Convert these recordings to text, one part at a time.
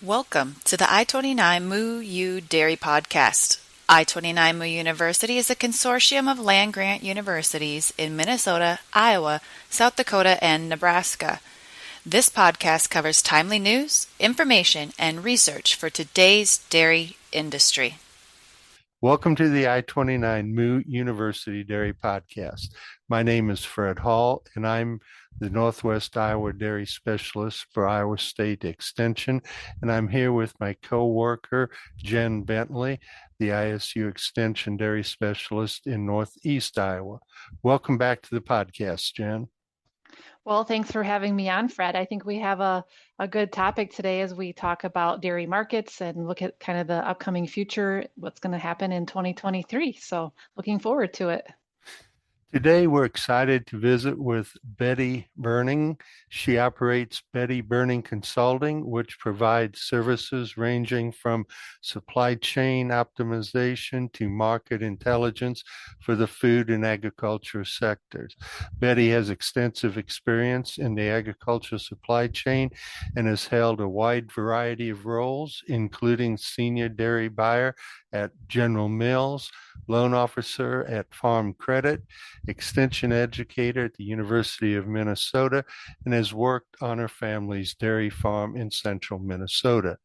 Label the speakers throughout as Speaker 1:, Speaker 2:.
Speaker 1: Welcome to the I-29 Moo U Dairy Podcast. I-29 Moo University is a consortium of land-grant universities in Minnesota, Iowa, South Dakota, and Nebraska. This podcast covers timely news, information, and research for today's dairy industry.
Speaker 2: Welcome to the I-29 Moo University Dairy Podcast. My name is Fred Hall, and I'm the Northwest Iowa Dairy Specialist for Iowa State Extension, and I'm here with my co-worker, Jenn Bentley, the ISU Extension Dairy Specialist in Northeast Iowa. Welcome back to the podcast, Jenn.
Speaker 3: Well, thanks for having me on, Fred. I think we have a good topic today as we talk about dairy markets and look at kind of the upcoming future, what's going to happen in 2023. So looking forward to it.
Speaker 2: Today, we're excited to visit with Betty Berning. She operates Betty Berning Consulting, which provides services ranging from supply chain optimization to market intelligence for the food and agriculture sectors. Betty has extensive experience in the agriculture supply chain and has held a wide variety of roles, including senior dairy buyer at General Mills, loan officer at Farm Credit, extension educator at the University of Minnesota, and has worked on her family's dairy farm in central Minnesota.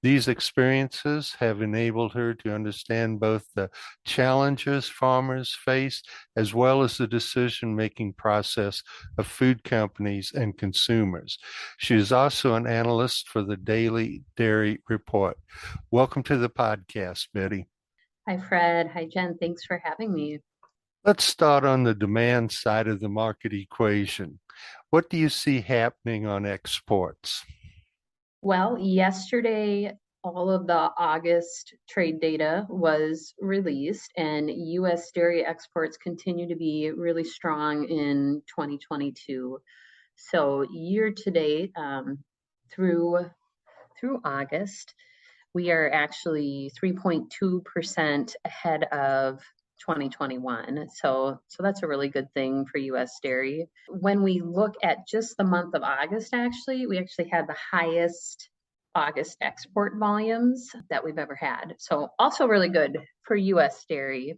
Speaker 2: These experiences have enabled her to understand both the challenges farmers face as well as the decision-making process of food companies and consumers. She is also an analyst for the Daily Dairy Report. Welcome to the podcast, Betty.
Speaker 4: Hi, Fred. Hi, Jen. Thanks for having me.
Speaker 2: Let's start on the demand side of the market equation. What do you see happening on exports?
Speaker 4: Well, yesterday, all of the August trade data was released, and U.S. dairy exports continue to be really strong in 2022. So year to date, through August, we are actually 3.2% ahead of 2021. So that's a really good thing for US dairy. When we look at just the month of August, we actually had the highest August export volumes that we've ever had. So also really good for US dairy.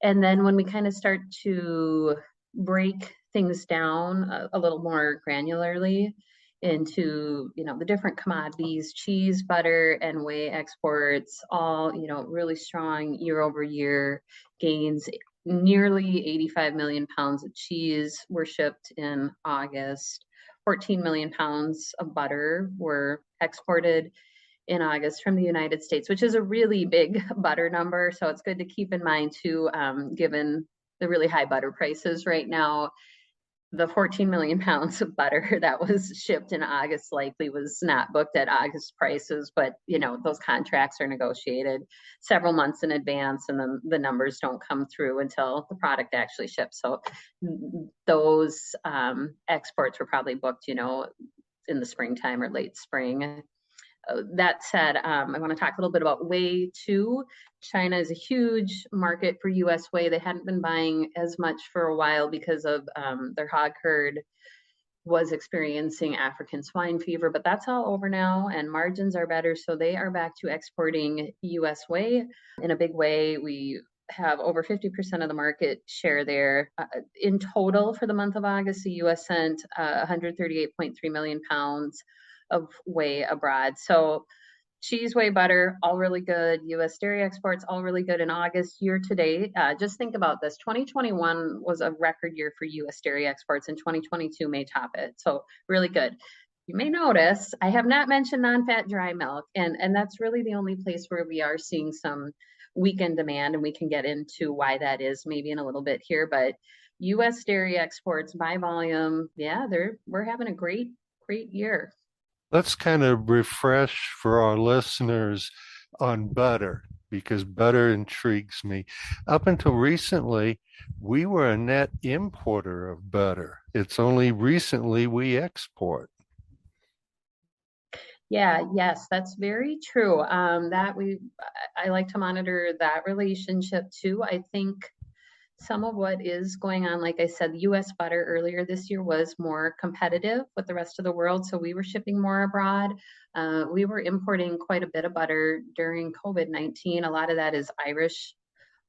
Speaker 4: And then when we kind of start to break things down a little more granularly into, the different commodities, cheese, butter, and whey exports, all, really strong year over year gains. Nearly 85 million pounds of cheese were shipped in August. 14 million pounds of butter were exported in August from the United States, which is a really big butter number. So it's good to keep in mind too, given the really high butter prices right now. The 14 million pounds of butter that was shipped in August likely was not booked at August prices, but those contracts are negotiated several months in advance, and then the numbers don't come through until the product actually ships. So those exports were probably booked, in the springtime or late spring. That said, I want to talk a little bit about whey too. China is a huge market for U.S. whey. They hadn't been buying as much for a while because of their hog herd was experiencing African swine fever, but that's all over now and margins are better. So they are back to exporting U.S. whey in a big way. We have over 50% of the market share there. In total for the month of August, the U.S. sent 138.3 million pounds of whey abroad. So cheese, whey, butter, all really good. U.S. dairy exports, all really good in August year to date. Just think about this. 2021 was a record year for U.S. dairy exports, and 2022 may top it. So really good. You may notice I have not mentioned non-fat dry milk, and that's really the only place where we are seeing some weakened demand, and we can get into why that is maybe in a little bit here. But U.S. dairy exports by volume, yeah, we're having a great year.
Speaker 2: Let's kind of refresh for our listeners on butter, because butter intrigues me. Up until recently, we were a net importer of butter. It's only recently we export.
Speaker 4: Yeah, yes, that's very true. I like to monitor that relationship too. I think Some of what is going on, like I said, US butter earlier this year was more competitive with the rest of the world. So we were shipping more abroad. We were importing quite a bit of butter during COVID-19. A lot of that is Irish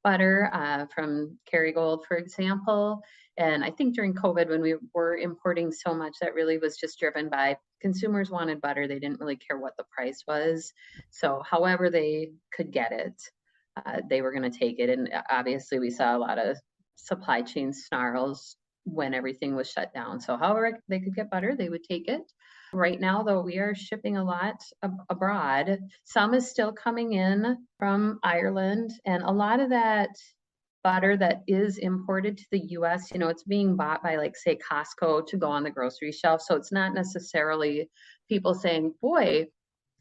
Speaker 4: butter from Kerrygold, for example. And I think during COVID, when we were importing so much, that really was just driven by consumers wanted butter. They didn't really care what the price was. So however they could get it, they were going to take it. And obviously we saw a lot of supply chain snarls when everything was shut down. So however they could get butter, they would take it. Right now, though, we are shipping a lot abroad. Some is still coming in from Ireland, and a lot of that butter that is imported to the US, it's being bought by, like, say, Costco to go on the grocery shelf. So it's not necessarily people saying, boy,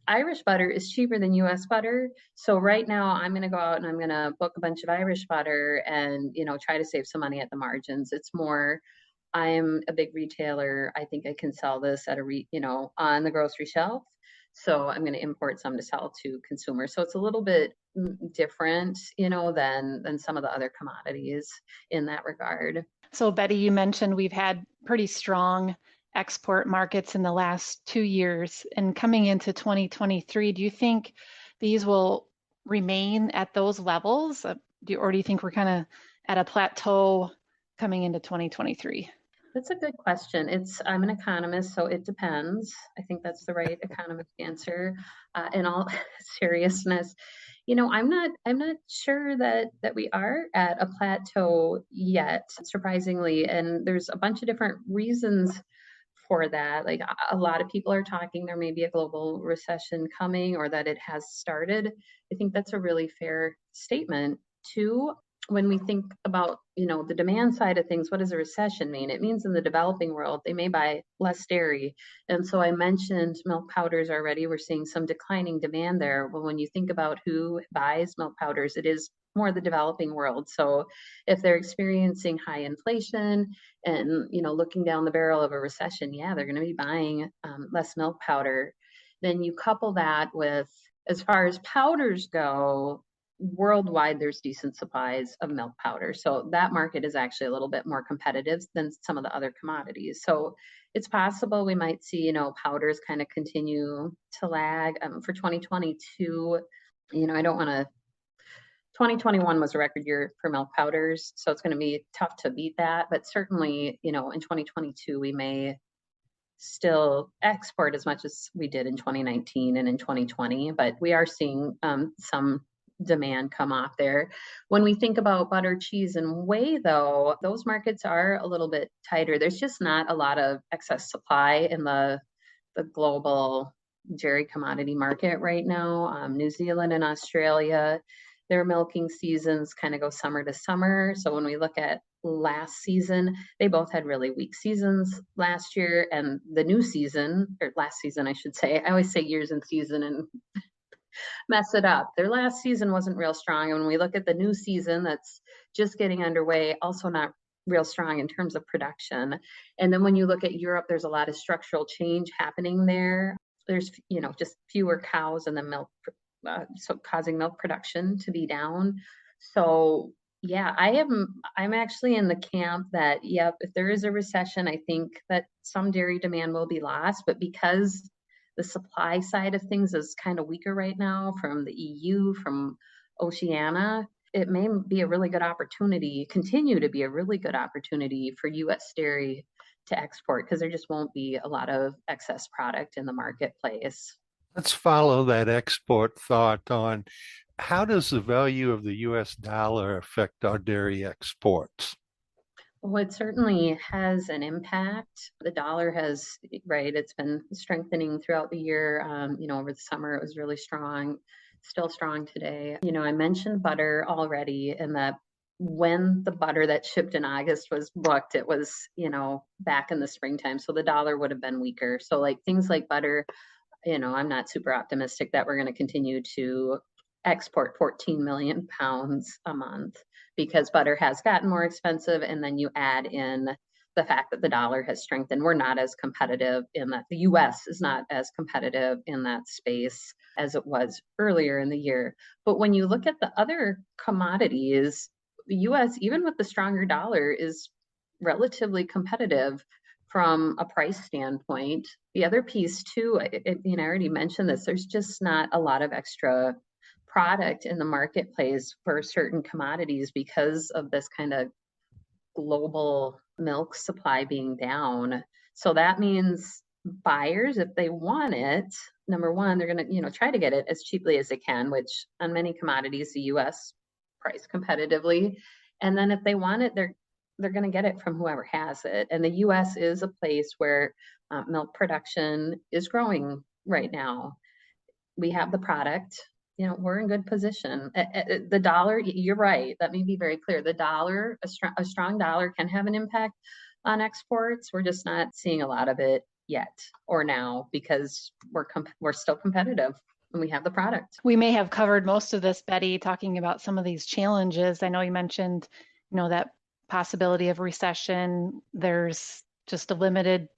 Speaker 4: Irish butter is cheaper than US butter. So right now I'm going to go out and I'm going to book a bunch of Irish butter and, try to save some money at the margins. It's more, I'm a big retailer. I think I can sell this at on the grocery shelf. So I'm going to import some to sell to consumers. So it's a little bit different, than some of the other commodities in that regard.
Speaker 3: So Betty, you mentioned we've had pretty strong export markets in the last 2 years, and coming into 2023, do you think these will remain at those levels? Or do you think we're kind of at a plateau coming into 2023?
Speaker 4: That's a good question. I'm an economist, so it depends. I think that's the right economist answer. In all seriousness, I'm not sure that we are at a plateau yet, surprisingly. And there's a bunch of different reasons for that. Like, a lot of people are talking there may be a global recession coming, or that it has started. I think that's a really fair statement. Too, when we think about, the demand side of things, what does a recession mean? It means in the developing world, they may buy less dairy. And so I mentioned milk powders already. We're seeing some declining demand there. Well, when you think about who buys milk powders, it is more the developing world. So if they're experiencing high inflation and, looking down the barrel of a recession, yeah, they're going to be buying less milk powder. Then you couple that with, as far as powders go, worldwide, there's decent supplies of milk powder. So that market is actually a little bit more competitive than some of the other commodities. So it's possible we might see, powders kind of continue to lag for 2022. I don't want to 2021 was a record year for milk powders, so it's going to be tough to beat that. But certainly, in 2022, we may still export as much as we did in 2019 and in 2020, but we are seeing some demand come off there. When we think about butter, cheese, and whey, though, those markets are a little bit tighter. There's just not a lot of excess supply in the global dairy commodity market right now. New Zealand and Australia, their milking seasons kind of go summer to summer. So when we look at last season, they both had really weak seasons last year, and the new season, or last season, I should say. I always say years and season and mess it up. Their last season wasn't real strong. And when we look at the new season that's just getting underway, also not real strong in terms of production. And then when you look at Europe, there's a lot of structural change happening there. There's, just fewer cows and the milk, so causing milk production to be down. So yeah, I'm actually in the camp that, yep, if there is a recession, I think that some dairy demand will be lost, but because the supply side of things is kind of weaker right now from the EU, from Oceania, it may be a really good opportunity, continue to be a really good opportunity for US dairy to export, because there just won't be a lot of excess product in the marketplace.
Speaker 2: Let's follow that export thought on how does the value of the US dollar affect our dairy exports?
Speaker 4: Well, it certainly has an impact. The dollar has, right, it's been strengthening throughout the year. Over the summer, it was really strong, still strong today. I mentioned butter already, and that when the butter that shipped in August was booked, it was, back in the springtime. So the dollar would have been weaker. So like things like butter, I'm not super optimistic that we're going to continue to export 14 million pounds a month, because butter has gotten more expensive. And then you add in the fact that the dollar has strengthened. We're not as competitive in that. The US is not as competitive in that space as it was earlier in the year. But when you look at the other commodities, the US, even with the stronger dollar, is relatively competitive from a price standpoint. The other piece too, I already mentioned this, there's just not a lot of extra product in the marketplace for certain commodities because of this kind of global milk supply being down. So that means buyers, if they want it, number one, they're going to, try to get it as cheaply as they can, which on many commodities, the US price competitively. And then if they want it, they're going to get it from whoever has it. And the US is a place where milk production is growing right now. We have the product, we're in good position. The dollar, you're right. Let me be very clear. The dollar, a strong dollar can have an impact on exports. We're just not seeing a lot of it yet or now because we're still competitive and we have the product.
Speaker 3: We may have covered most of this, Betty, talking about some of these challenges. I know you mentioned, that possibility of recession. There's just a limited,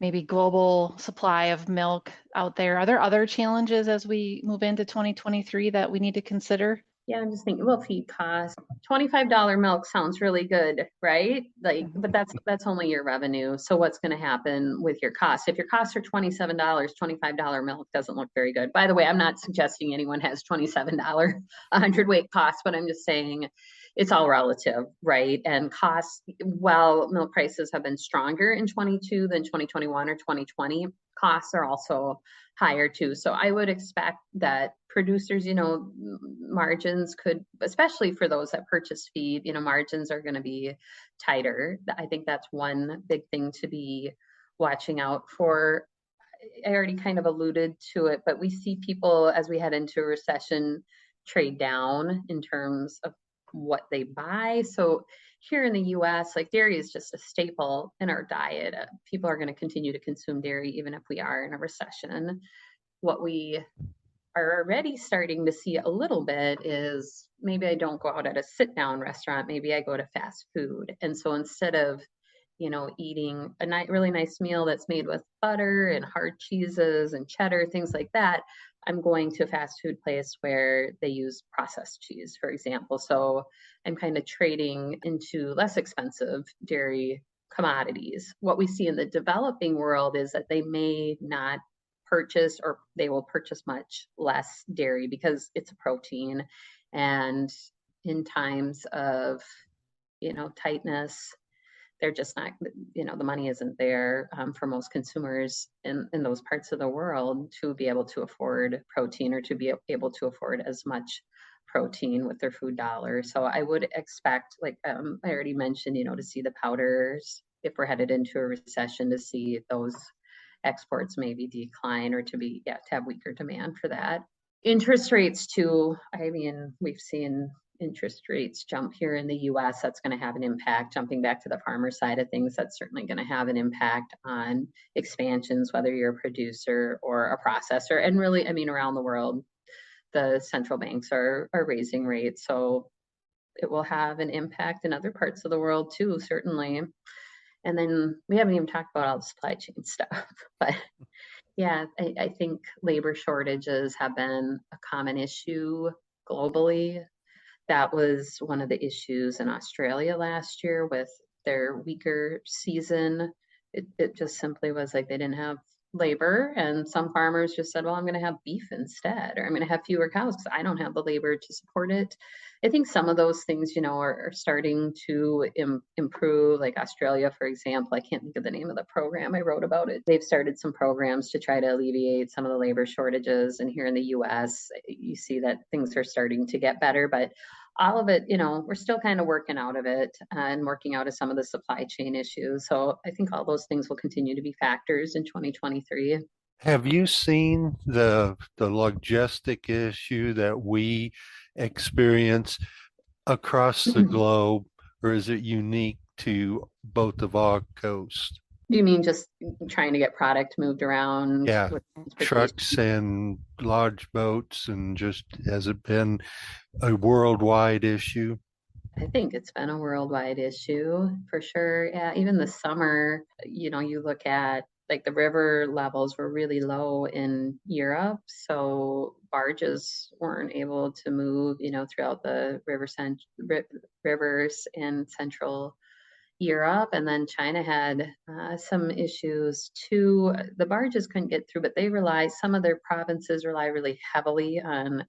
Speaker 3: maybe global supply of milk out there. Are there other challenges as we move into 2023 that we need to consider?
Speaker 4: Yeah, I'm just thinking, well, feed costs. $25 milk sounds really good, right? Like, but that's only your revenue. So what's going to happen with your costs? If your costs are $27, $25 milk doesn't look very good. By the way, I'm not suggesting anyone has $27 100-weight costs, but I'm just saying it's all relative, right? And costs, while milk prices have been stronger in 22 than 2021 or 2020, costs are also higher too. So I would expect that producers, margins could, especially for those that purchase feed, margins are going to be tighter. I think that's one big thing to be watching out for. I already kind of alluded to it, but we see people as we head into a recession trade down in terms of what they buy. So here in the US, like dairy is just a staple in our diet. People are going to continue to consume dairy even if we are in a recession. What we are already starting to see a little bit is maybe I don't go out at a sit down restaurant, maybe I go to fast food. And so instead of, eating a really nice meal that's made with butter and hard cheeses and cheddar, things like that, I'm going to a fast food place where they use processed cheese, for example. So I'm kind of trading into less expensive dairy commodities. What we see in the developing world is that they may not purchase, or they will purchase much less dairy because it's a protein. And in times of, tightness, they're just not, the money isn't there for most consumers in those parts of the world to be able to afford protein or to be able to afford as much protein with their food dollar. So I would expect, like I already mentioned, to see the powders, if we're headed into a recession, to see those exports maybe decline or to have weaker demand for that. Interest rates too. I mean, we've seen interest rates jump here in the US. That's going to have an impact. Jumping back to the farmer side of things, that's certainly going to have an impact on expansions, whether you're a producer or a processor. And really, I mean, around the world, the central banks are raising rates. So it will have an impact in other parts of the world too, certainly. And then we haven't even talked about all the supply chain stuff, but yeah, I think labor shortages have been a common issue globally. That was one of the issues in Australia last year with their weaker season. It just simply was like they didn't have labor, and some farmers just said, well, I'm going to have beef instead, or I'm going to have fewer cows because I don't have the labor to support it. I think some of those things, are starting to improve, like Australia, for example. I can't think of the name of the program. I wrote about it. They've started some programs to try to alleviate some of the labor shortages. And here in the US, you see that things are starting to get better, but all of it, we're still kind of working out of it and working out of some of the supply chain issues. So I think all those things will continue to be factors in 2023.
Speaker 2: Have you seen the logistic issue that we experience across the globe, or is it unique to both of our coasts?
Speaker 4: Do you mean just trying to get product moved around?
Speaker 2: Yeah, trucks and large boats, and just has it been a worldwide issue?
Speaker 4: I think it's been a worldwide issue for sure. Yeah, even this summer, you look at like the river levels were really low in Europe. So barges weren't able to move, throughout the rivers in Central Europe. And then China had some issues too. The barges couldn't get through, but some of their provinces rely really heavily on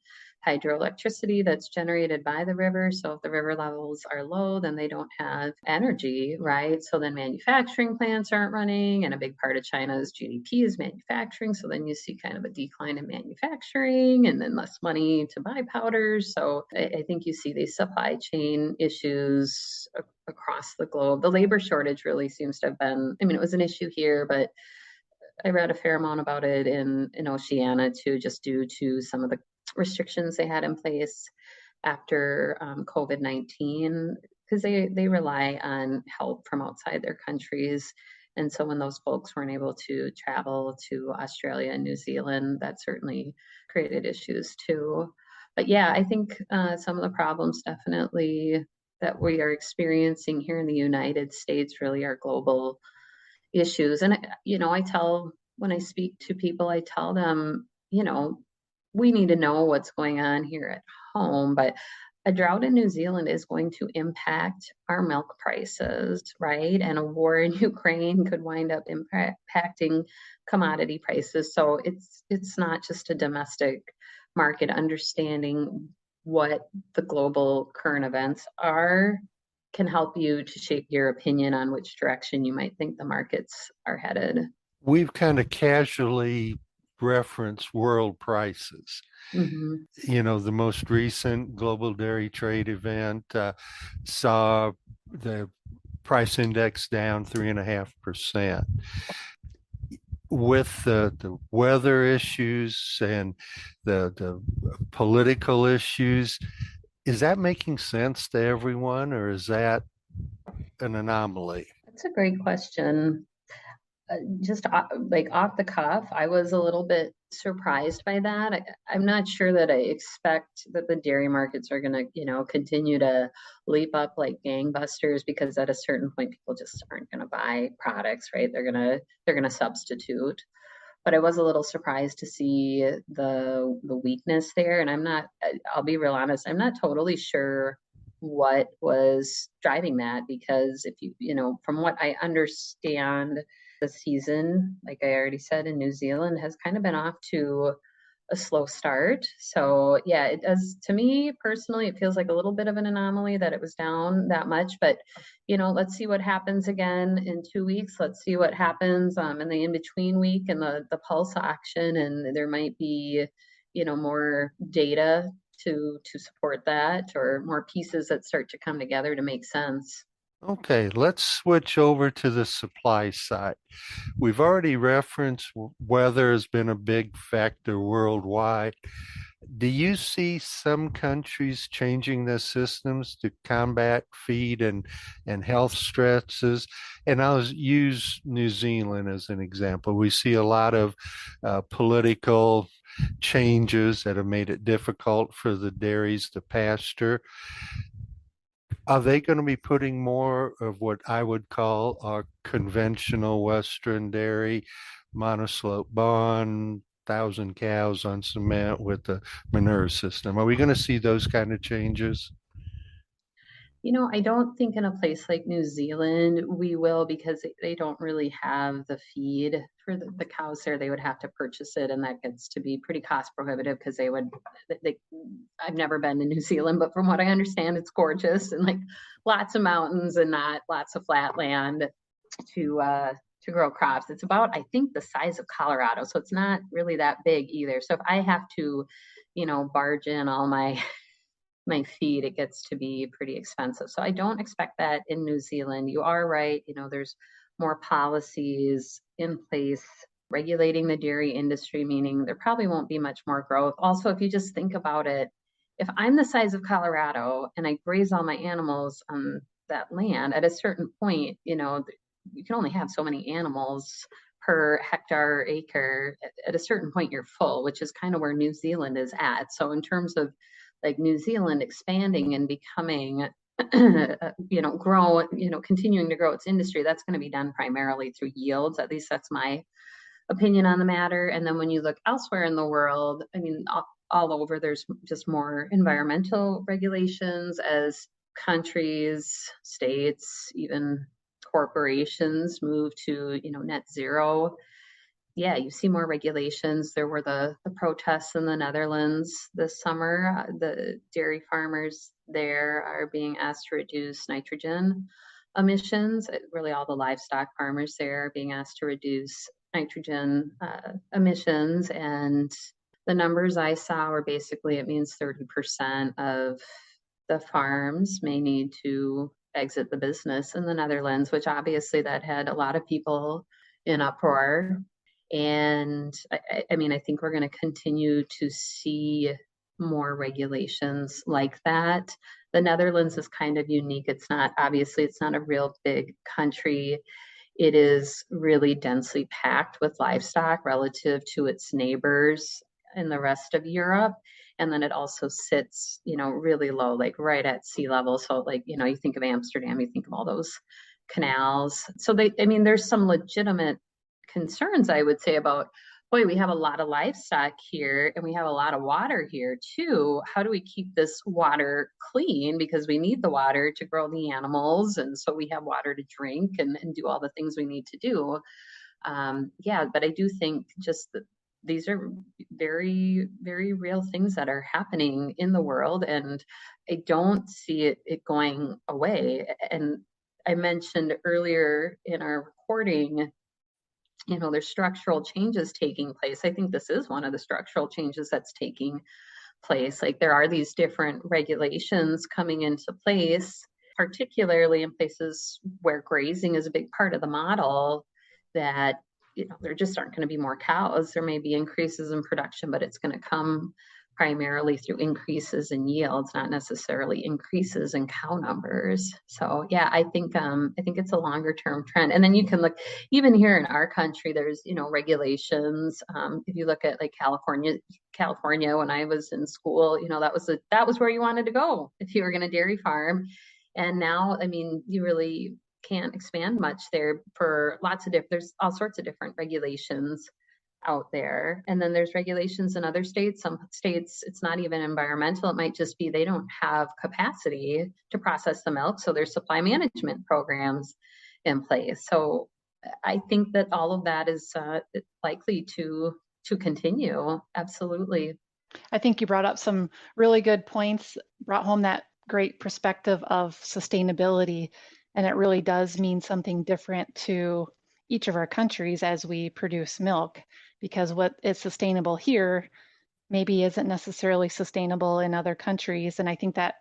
Speaker 4: hydroelectricity that's generated by the river. So if the river levels are low, then they don't have energy, right? So then manufacturing plants aren't running, and a big part of China's GDP is manufacturing. So then you see kind of a decline in manufacturing and then less money to buy powders. So I think you see these supply chain issues across the globe. The labor shortage really seems to have been, it was an issue here, but I read a fair amount about it in Oceania too, just due to some of the restrictions they had in place after COVID-19, because they rely on help from outside their countries. And so when those folks weren't able to travel to Australia and New Zealand, that certainly created issues too. But yeah, I think some of the problems definitely that we are experiencing here in the United States really are global issues. And, when I speak to people, I tell them, we need to know what's going on here at home, but a drought in New Zealand is going to impact our milk prices, right? And a war in Ukraine could wind up impacting commodity prices. So it's not just a domestic market. Understanding what the global current events are can help you to shape your opinion on which direction you might think the markets are headed.
Speaker 2: We've kind of casually referenced world prices.
Speaker 4: Mm-hmm.
Speaker 2: The most recent global dairy trade event saw the price index down 3.5%. With the weather issues and the political issues, is that making sense to everyone, or is that an anomaly?
Speaker 4: That's a great question. Just like off the cuff, I was a little bit surprised by that. I'm not sure that I expect that the dairy markets are going to, continue to leap up like gangbusters, because at a certain point, people just aren't going to buy products, right? They're going to substitute. But I was a little surprised to see the weakness there. And I'll be real honest, I'm not totally sure what was driving that, because if from what I understand, the season, like I already said, in New Zealand has kind of been off to a slow start. So yeah, it does, to me personally, it feels like a little bit of an anomaly that it was down that much. But let's see what happens again in 2 weeks. Let's see what happens in the in-between week and the pulse auction, and there might be more data to support that, or more pieces that start to come together to make sense.
Speaker 2: Okay, let's switch over to the supply side. We've already referenced weather has been a big factor worldwide. Do you see some countries changing their systems to combat feed and health stresses? And I'll use New Zealand as an example. We see a lot of political changes that have made it difficult for the dairies to pasture. Are they going to be putting more of what I would call our conventional Western dairy, monoslope barn, 1,000 cows on cement with the manure system? Are we going to see those kind of changes?
Speaker 4: I don't think in a place like New Zealand we will, because they don't really have the feed for the cows there. They would have to purchase it, and that gets to be pretty cost prohibitive, because I've never been to New Zealand, but from what I understand, it's gorgeous and like lots of mountains and not lots of flat land to grow crops. It's about, I think, the size of Colorado, so it's not really that big either. So if I have to, barge in all my feed, it gets to be pretty expensive. So I don't expect that in New Zealand. You are right. There's more policies in place regulating the dairy industry, meaning there probably won't be much more growth. Also, if you just think about it, if I'm the size of Colorado and I graze all my animals on that land, at a certain point, you can only have so many animals per hectare or acre. At a certain point, you're full, which is kind of where New Zealand is at. So in terms of like New Zealand expanding and becoming, continuing to grow its industry, that's going to be done primarily through yields. At least that's my opinion on the matter. And then when you look elsewhere in the world, all over, there's just more environmental regulations as countries, states, even corporations move to, net zero. Yeah, you see more regulations. There were the protests in the Netherlands this summer. The dairy farmers there are being asked to reduce nitrogen emissions. Really, all the livestock farmers there are being asked to reduce nitrogen emissions. And the numbers I saw were basically, it means 30% of the farms may need to exit the business in the Netherlands, which obviously that had a lot of people in uproar. And I think we're going to continue to see more regulations like that. The Netherlands is kind of unique. It's not a real big country. It is really densely packed with livestock relative to its neighbors in the rest of Europe. And then it also sits, really low, like right at sea level. So like, you think of Amsterdam, you think of all those canals. So there's some legitimate concerns, I would say, about, boy, we have a lot of livestock here and we have a lot of water here too. How do we keep this water clean? Because we need the water to grow the animals. And so we have water to drink and do all the things we need to do. But I do think just that these are very, very real things that are happening in the world. And I don't see it going away. And I mentioned earlier in our recording, there's structural changes taking place. I think this is one of the structural changes that's taking place. Like there are these different regulations coming into place, particularly in places where grazing is a big part of the model, that, there just aren't going to be more cows. There may be increases in production, but it's going to come primarily through increases in yields, not necessarily increases in cow numbers. So yeah, I think it's a longer term trend. And then you can look, even here in our country, there's regulations. If you look at like California, when I was in school, that was where you wanted to go if you were going to dairy farm. And now, you really can't expand much there for there's all sorts of different regulations out there. And then there's regulations in other states. Some states, it's not even environmental. It might just be they don't have capacity to process the milk. So there's supply management programs in place. So I think that all of that is likely to continue. Absolutely.
Speaker 3: I think you brought up some really good points, brought home that great perspective of sustainability. And it really does mean something different to each of our countries as we produce milk, because what is sustainable here maybe isn't necessarily sustainable in other countries. And I think that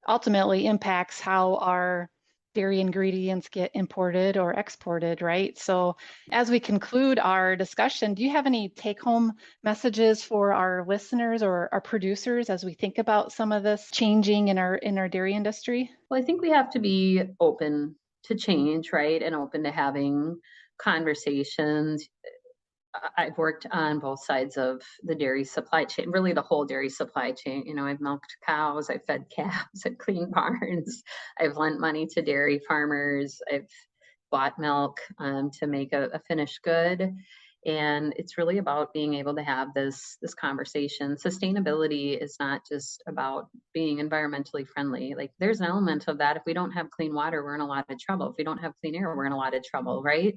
Speaker 3: ultimately impacts how our dairy ingredients get imported or exported, right? So as we conclude our discussion, do you have any take-home messages for our listeners or our producers as we think about some of this changing in our dairy industry?
Speaker 4: Well, I think we have to be open to change, right? And open to having conversations. I've worked on both sides of the dairy supply chain, really the whole dairy supply chain. I've milked cows, I've fed calves, I've cleaned barns, I've lent money to dairy farmers, I've bought milk to make a finished good. And it's really about being able to have this conversation. Sustainability is not just about being environmentally friendly. Like there's an element of that. If we don't have clean water, we're in a lot of trouble. If we don't have clean air, we're in a lot of trouble, right?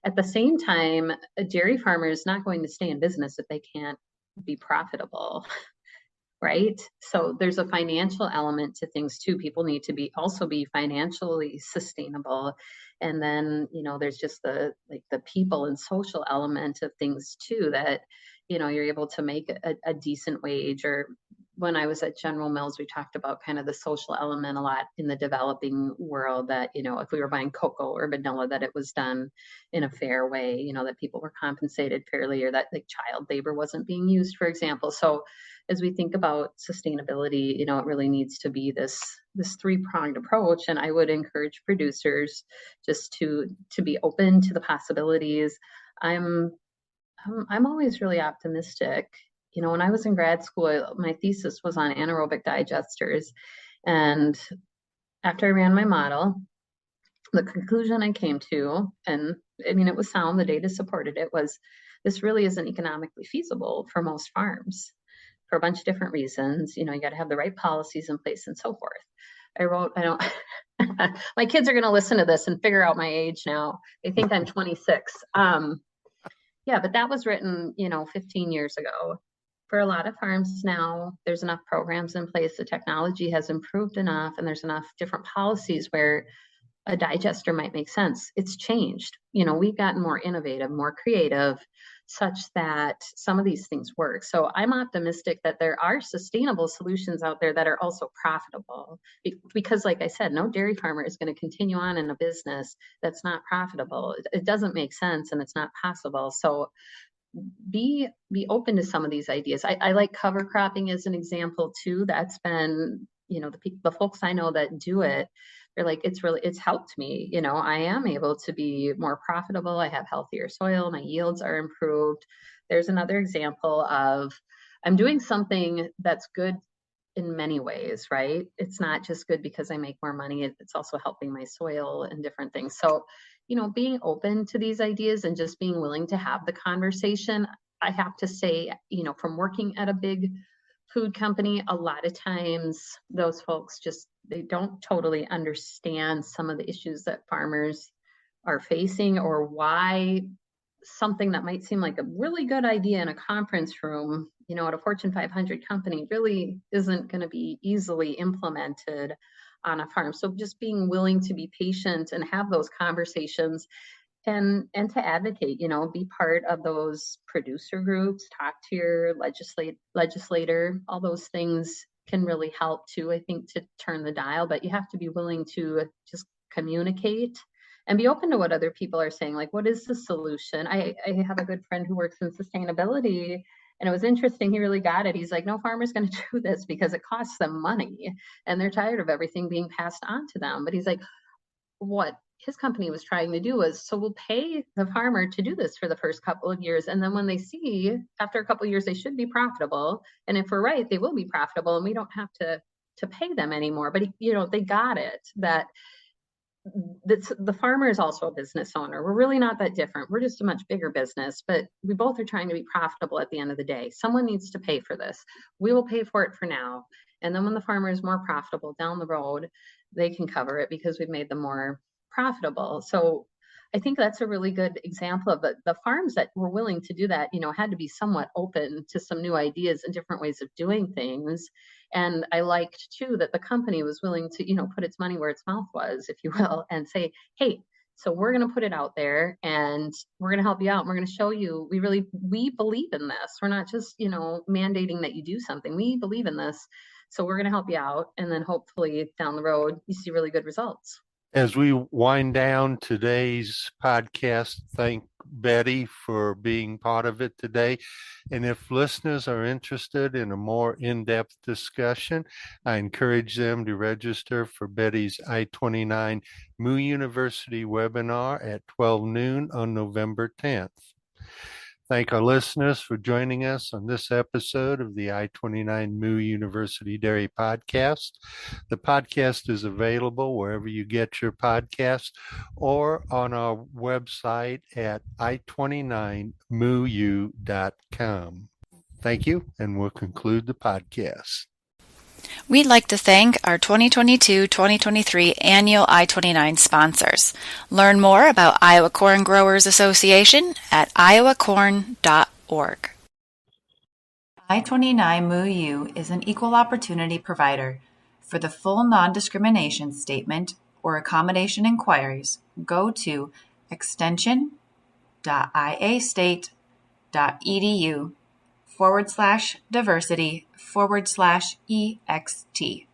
Speaker 4: At the same time, a dairy farmer is not going to stay in business if they can't be profitable, right? So there's a financial element to things too. People need to also be financially sustainable. And then, there's just the people and social element of things too, that, you're able to make a decent wage. Or when I was at General Mills, we talked about kind of the social element a lot in the developing world, that, if we were buying cocoa or vanilla, that it was done in a fair way, that people were compensated fairly, or that like child labor wasn't being used, for example. So as we think about sustainability, it really needs to be this three-pronged approach. And I would encourage producers just to be open to the possibilities. I'm always really optimistic. When I was in grad school, my thesis was on anaerobic digesters. And after I ran my model, the conclusion I came to, and it was sound, the data supported it, was this really isn't economically feasible for most farms. for a bunch of different reasons. You got to have the right policies in place and so forth. I don't, my kids are going to listen to this and figure out my age now. They think I'm 26. Yeah, but that was written, 15 years ago. For a lot of farms now, there's enough programs in place. The technology has improved enough, and there's enough different policies where a digester might make sense. It's changed. We've gotten more innovative, more creative, such that some of these things work. So I'm optimistic that there are sustainable solutions out there that are also profitable. Because like I said, no dairy farmer is going to continue on in a business that's not profitable. It doesn't make sense, and it's not possible. So be open to some of these ideas. I like cover cropping as an example too. That's been, the folks I know that do it, they're like, it's helped me. I am able to be more profitable. I have healthier soil. My yields are improved. There's another example of I'm doing something that's good in many ways, right? It's not just good because I make more money. It's also helping my soil and different things. So, being open to these ideas and just being willing to have the conversation. I have to say, from working at a big food company, a lot of times those folks they don't totally understand some of the issues that farmers are facing, or why something that might seem like a really good idea in a conference room, at a Fortune 500 company really isn't going to be easily implemented on a farm. So just being willing to be patient and have those conversations and to advocate, be part of those producer groups, talk to your legislator, all those things can really help too, I think, to turn the dial, but you have to be willing to just communicate and be open to what other people are saying. Like, what is the solution? I have a good friend who works in sustainability, and it was interesting. He really got it. He's like, no farmer's going to do this because it costs them money and they're tired of everything being passed on to them. But he's like, what his company was trying to do was, so we'll pay the farmer to do this for the first couple of years. And then when they see after a couple of years, they should be profitable. And if we're right, they will be profitable and we don't have to pay them anymore. But, they got it, that the farmer is also a business owner. We're really not that different. We're just a much bigger business, but we both are trying to be profitable at the end of the day. Someone needs to pay for this. We will pay for it for now. And then when the farmer is more profitable down the road, they can cover it because we've made them more profitable. So I think that's a really good example of the farms that were willing to do that, had to be somewhat open to some new ideas and different ways of doing things. And I liked too that the company was willing to, put its money where its mouth was, if you will, and say, hey, so we're going to put it out there and we're going to help you out. And we're going to show you, we believe in this. We're not just, mandating that you do something. We believe in this. So we're going to help you out. And then hopefully down the road, you see really good results.
Speaker 2: As we wind down today's podcast, thank Betty for being part of it today. And if listeners are interested in a more in-depth discussion, I encourage them to register for Betty's I-29 Moo University webinar at 12 noon on November 10th. Thank our listeners for joining us on this episode of the I-29 Moo University Dairy Podcast. The podcast is available wherever you get your podcasts or on our website at i29moou.com. Thank you, and we'll conclude the podcast.
Speaker 1: We'd like to thank our 2022-2023 annual I-29 sponsors. Learn more about Iowa Corn Growers Association at iowacorn.org. I-29 Moo is an equal opportunity provider. For the full non-discrimination statement or accommodation inquiries, go to extension.iastate.edu/diversity/EXT.